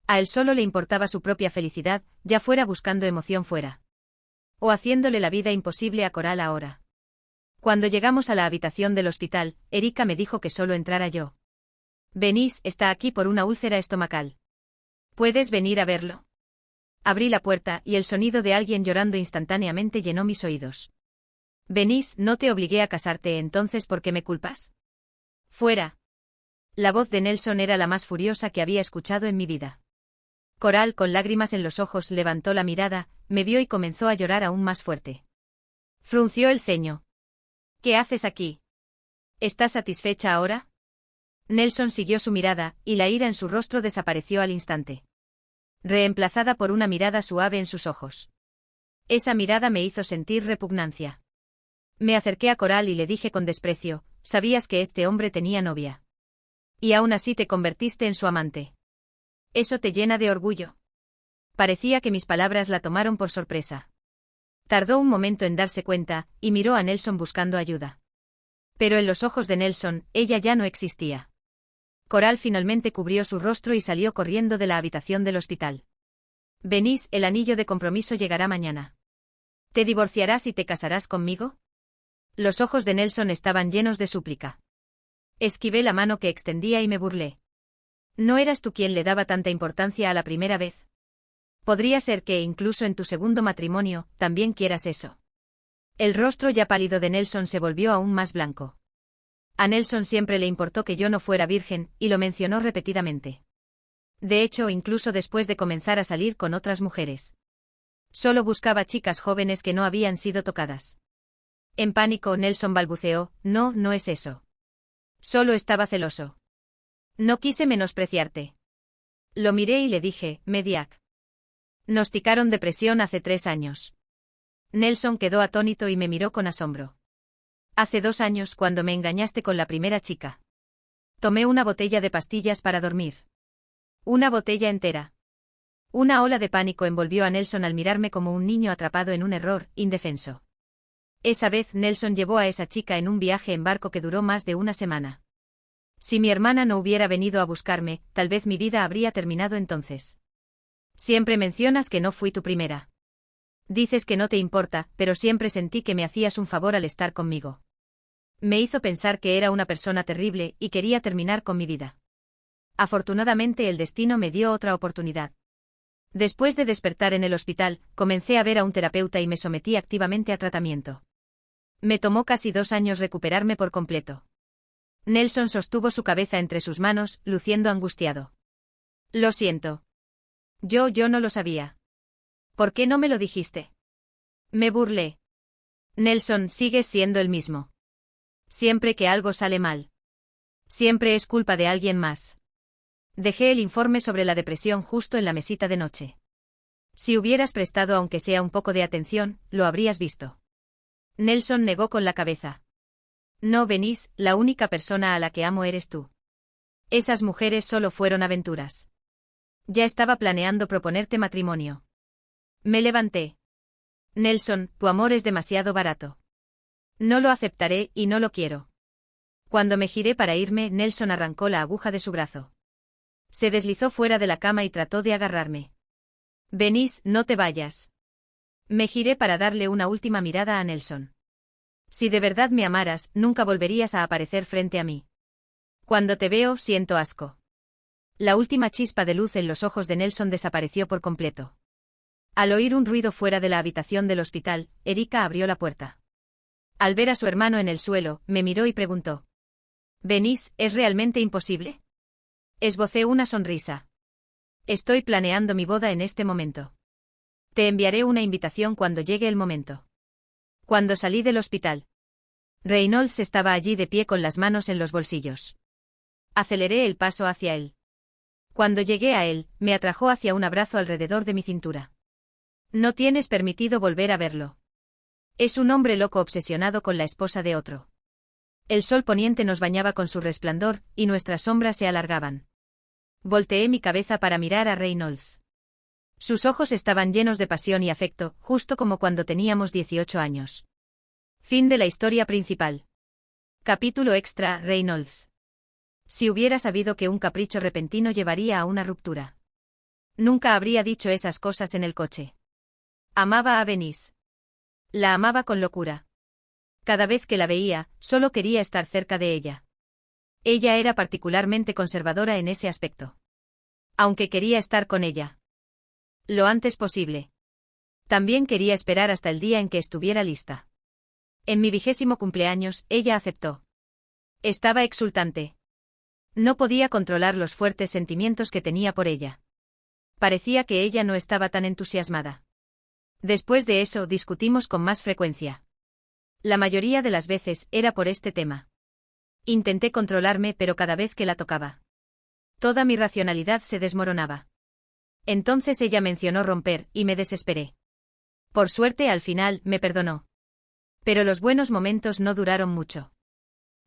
Speaker 1: A él solo le importaba su propia felicidad, ya fuera buscando emoción fuera. O haciéndole la vida imposible a Coral ahora. Cuando llegamos a la habitación del hospital, Erika me dijo que solo entrara yo. Venís, está aquí por una úlcera estomacal. ¿Puedes venir a verlo? Abrí la puerta y el sonido de alguien llorando instantáneamente llenó mis oídos. Venís, no te obligué a casarte, entonces ¿por qué me culpas? Fuera. La voz de Nelson era la más furiosa que había escuchado en mi vida. Coral, con lágrimas en los ojos, levantó la mirada, me vio y comenzó a llorar aún más fuerte. Frunció el ceño. ¿Qué haces aquí? ¿Estás satisfecha ahora? Nelson siguió su mirada, y la ira en su rostro desapareció al instante. Reemplazada por una mirada suave en sus ojos. Esa mirada me hizo sentir repugnancia. Me acerqué a Coral y le dije con desprecio, ¿sabías que este hombre tenía novia? Y aún así te convertiste en su amante. ¿Eso te llena de orgullo? Parecía que mis palabras la tomaron por sorpresa. Tardó un momento en darse cuenta, y miró a Nelson buscando ayuda. Pero en los ojos de Nelson, ella ya no existía. Coral finalmente cubrió su rostro y salió corriendo de la habitación del hospital. Venís, el anillo de compromiso llegará mañana. ¿Te divorciarás y te casarás conmigo? Los ojos de Nelson estaban llenos de súplica. Esquivé la mano que extendía y me burlé. ¿No eras tú quien le daba tanta importancia a la primera vez? Podría ser que, incluso en tu segundo matrimonio, también quieras eso. El rostro ya pálido de Nelson se volvió aún más blanco. A Nelson siempre le importó que yo no fuera virgen, y lo mencionó repetidamente. De hecho, incluso después de comenzar a salir con otras mujeres. Solo buscaba chicas jóvenes que no habían sido tocadas. En pánico, Nelson balbuceó, no, no es eso. Solo estaba celoso. No quise menospreciarte. Lo miré y le dije, Mediac. Nos ticaron depresión hace 3 años. Nelson quedó atónito y me miró con asombro. Hace 2 años cuando me engañaste con la primera chica. Tomé una botella de pastillas para dormir. Una botella entera. Una ola de pánico envolvió a Nelson al mirarme como un niño atrapado en un error, indefenso. Esa vez Nelson llevó a esa chica en un viaje en barco que duró más de una semana. Si mi hermana no hubiera venido a buscarme, tal vez mi vida habría terminado entonces. Siempre mencionas que no fui tu primera. Dices que no te importa, pero siempre sentí que me hacías un favor al estar conmigo. Me hizo pensar que era una persona terrible y quería terminar con mi vida. Afortunadamente el destino me dio otra oportunidad. Después de despertar en el hospital, comencé a ver a un terapeuta y me sometí activamente a tratamiento. Me tomó casi 2 años recuperarme por completo. Nelson sostuvo su cabeza entre sus manos, luciendo angustiado. Lo siento. Yo no lo sabía. ¿Por qué no me lo dijiste? Me burlé. Nelson, sigues siendo el mismo. Siempre que algo sale mal. Siempre es culpa de alguien más. Dejé el informe sobre la depresión justo en la mesita de noche. Si hubieras prestado aunque sea un poco de atención, lo habrías visto. Nelson negó con la cabeza. No, Venís, la única persona a la que amo eres tú. Esas mujeres solo fueron aventuras. Ya estaba planeando proponerte matrimonio. Me levanté. Nelson, tu amor es demasiado barato. No lo aceptaré y no lo quiero. Cuando me giré para irme, Nelson arrancó la aguja de su brazo. Se deslizó fuera de la cama y trató de agarrarme. Venís, no te vayas. Me giré para darle una última mirada a Nelson. Si de verdad me amaras, nunca volverías a aparecer frente a mí. Cuando te veo, siento asco. La última chispa de luz en los ojos de Nelson desapareció por completo. Al oír un ruido fuera de la habitación del hospital, Erika abrió la puerta. Al ver a su hermano en el suelo, me miró y preguntó. ¿Venís, es realmente imposible? Esbocé una sonrisa. Estoy planeando mi boda en este momento. Te enviaré una invitación cuando llegue el momento. Cuando salí del hospital, Reynolds estaba allí de pie con las manos en los bolsillos. Aceleré el paso hacia él. Cuando llegué a él, me atrajo hacia un abrazo alrededor de mi cintura. No tienes permitido volver a verlo. Es un hombre loco obsesionado con la esposa de otro. El sol poniente nos bañaba con su resplandor, y nuestras sombras se alargaban. Volteé mi cabeza para mirar a Reynolds. Sus ojos estaban llenos de pasión y afecto, justo como cuando teníamos 18 años. Fin de la historia principal. Capítulo extra, Reynolds. Si hubiera sabido que un capricho repentino llevaría a una ruptura. Nunca habría dicho esas cosas en el coche. Amaba a Venís. La amaba con locura. Cada vez que la veía, solo quería estar cerca de ella. Ella era particularmente conservadora en ese aspecto. Aunque quería estar con ella lo antes posible. También quería esperar hasta el día en que estuviera lista. En mi 20º cumpleaños, ella aceptó. Estaba exultante. No podía controlar los fuertes sentimientos que tenía por ella. Parecía que ella no estaba tan entusiasmada. Después de eso, discutimos con más frecuencia. La mayoría de las veces era por este tema. Intenté controlarme, pero cada vez que la tocaba, toda mi racionalidad se desmoronaba. Entonces ella mencionó romper, y me desesperé. Por suerte al final, me perdonó. Pero los buenos momentos no duraron mucho.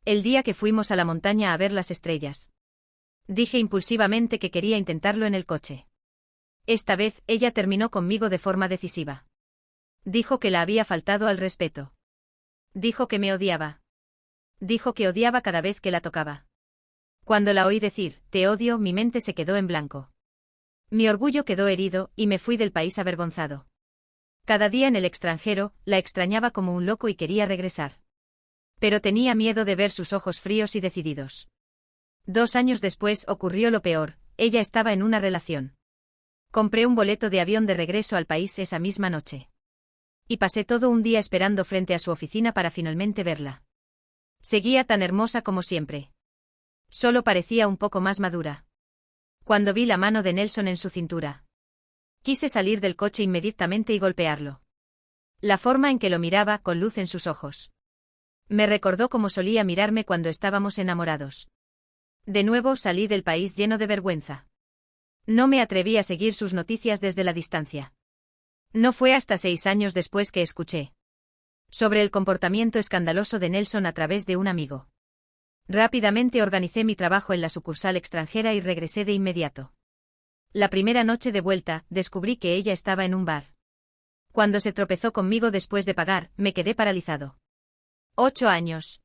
Speaker 1: El día que fuimos a la montaña a ver las estrellas. Dije impulsivamente que quería intentarlo en el coche. Esta vez, ella terminó conmigo de forma decisiva. Dijo que la había faltado al respeto. Dijo que me odiaba. Dijo que odiaba cada vez que la tocaba. Cuando la oí decir, te odio, mi mente se quedó en blanco. Mi orgullo quedó herido, y me fui del país avergonzado. Cada día en el extranjero, la extrañaba como un loco y quería regresar. Pero tenía miedo de ver sus ojos fríos y decididos. 2 años después ocurrió lo peor, ella estaba en una relación. Compré un boleto de avión de regreso al país esa misma noche. Y pasé todo un día esperando frente a su oficina para finalmente verla. Seguía tan hermosa como siempre. Solo parecía un poco más madura. Cuando vi la mano de Nelson en su cintura, quise salir del coche inmediatamente y golpearlo. La forma en que lo miraba, con luz en sus ojos, me recordó cómo solía mirarme cuando estábamos enamorados. De nuevo salí del país lleno de vergüenza. No me atreví a seguir sus noticias desde la distancia. No fue hasta 6 años después que escuché sobre el comportamiento escandaloso de Nelson a través de un amigo. Rápidamente organicé mi trabajo en la sucursal extranjera y regresé de inmediato. La primera noche de vuelta, descubrí que ella estaba en un bar. Cuando se tropezó conmigo después de pagar, me quedé paralizado. 8 años.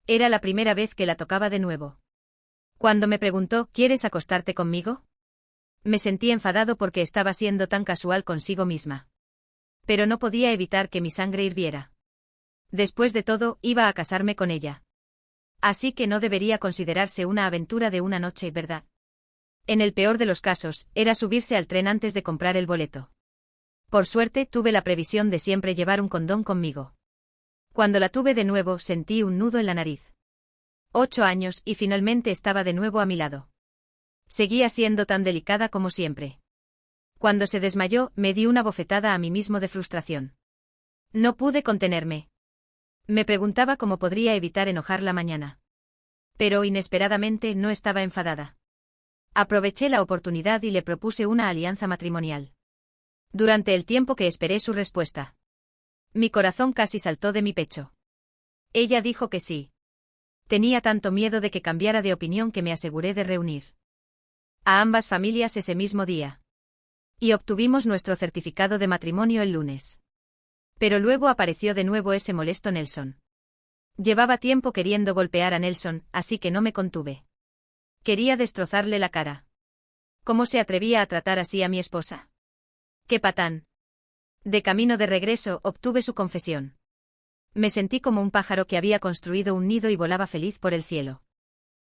Speaker 1: Era la primera vez que la tocaba de nuevo. Cuando me preguntó, ¿quieres acostarte conmigo? Me sentí enfadado porque estaba siendo tan casual consigo misma. Pero no podía evitar que mi sangre hirviera. Después de todo, iba a casarme con ella. Así que no debería considerarse una aventura de una noche, ¿verdad? En el peor de los casos, era subirse al tren antes de comprar el boleto. Por suerte, tuve la previsión de siempre llevar un condón conmigo. Cuando la tuve de nuevo, sentí un nudo en la nariz. 8 años y finalmente estaba de nuevo a mi lado. Seguía siendo tan delicada como siempre. Cuando se desmayó, me di una bofetada a mí mismo de frustración. No pude contenerme. Me preguntaba cómo podría evitar enojarla mañana. Pero inesperadamente no estaba enfadada. Aproveché la oportunidad y le propuse una alianza matrimonial. Durante el tiempo que esperé su respuesta, mi corazón casi saltó de mi pecho. Ella dijo que sí. Tenía tanto miedo de que cambiara de opinión que me aseguré de reunir a ambas familias ese mismo día. Y obtuvimos nuestro certificado de matrimonio el lunes. Pero luego apareció de nuevo ese molesto Nelson. Llevaba tiempo queriendo golpear a Nelson, así que no me contuve. Quería destrozarle la cara. ¿Cómo se atrevía a tratar así a mi esposa? ¡Qué patán! De camino de regreso, obtuve su confesión. Me sentí como un pájaro que había construido un nido y volaba feliz por el cielo.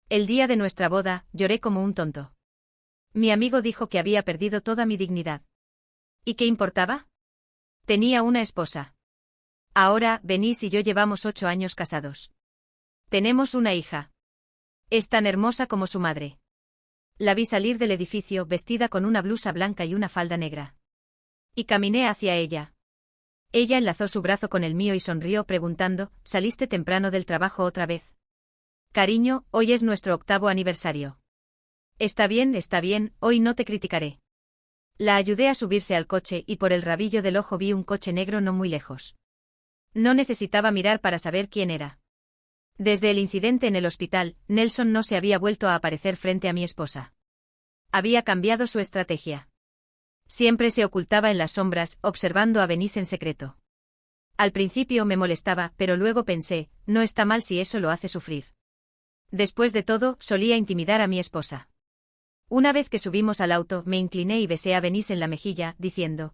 Speaker 1: El día de nuestra boda, lloré como un tonto. Mi amigo dijo que había perdido toda mi dignidad. ¿Y qué importaba? Tenía una esposa. Ahora, Denise y yo llevamos 8 años casados. Tenemos una hija. Es tan hermosa como su madre. La vi salir del edificio vestida con una blusa blanca y una falda negra. Y caminé hacia ella. Ella enlazó su brazo con el mío y sonrió preguntando, ¿saliste temprano del trabajo otra vez? Cariño, hoy es nuestro 8º aniversario. Está bien, hoy no te criticaré. La ayudé a subirse al coche y por el rabillo del ojo vi un coche negro no muy lejos. No necesitaba mirar para saber quién era. Desde el incidente en el hospital, Nelson no se había vuelto a aparecer frente a mi esposa. Había cambiado su estrategia. Siempre se ocultaba en las sombras, observando a Denise en secreto. Al principio me molestaba, pero luego pensé, no está mal si eso lo hace sufrir. Después de todo, solía intimidar a mi esposa. Una vez que subimos al auto, me incliné y besé a Denise en la mejilla, diciendo,